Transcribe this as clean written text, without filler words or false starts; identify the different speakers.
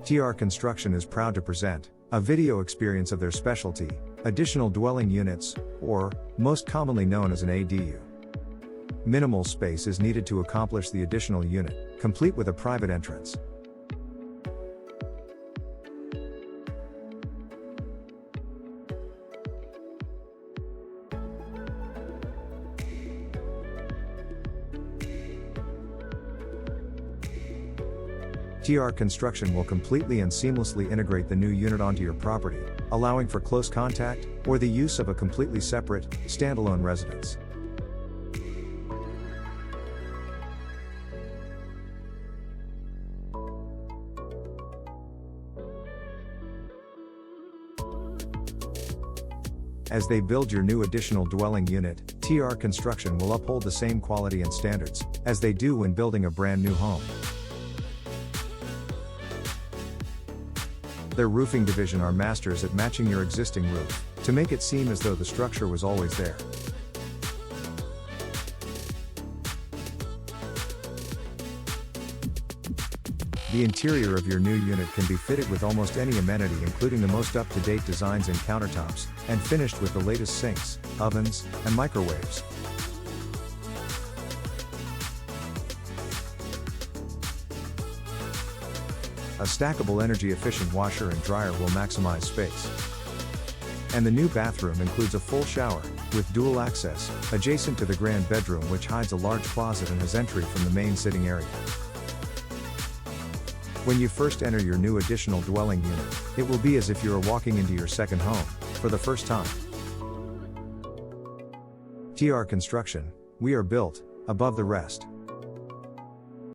Speaker 1: TR Construction is proud to present a video experience of their specialty, additional dwelling units, or, most commonly known as an ADU. Minimal space is needed to accomplish the additional unit, complete with a private entrance. TR Construction will completely and seamlessly integrate the new unit onto your property, allowing for close contact, or the use of a completely separate, standalone residence. As they build your new additional dwelling unit, TR Construction will uphold the same quality and standards as they do when building a brand new home. Their roofing division are masters at matching your existing roof, to make it seem as though the structure was always there. The interior of your new unit can be fitted with almost any amenity, including the most up-to-date designs and countertops, and finished with the latest sinks, ovens, and microwaves. A stackable energy-efficient washer and dryer will maximize space. And the new bathroom includes a full shower, with dual access, adjacent to the grand bedroom, which hides a large closet and has entry from the main sitting area. When you first enter your new additional dwelling unit, it will be as if you are walking into your second home, for the first time. TR Construction, we are built above the rest.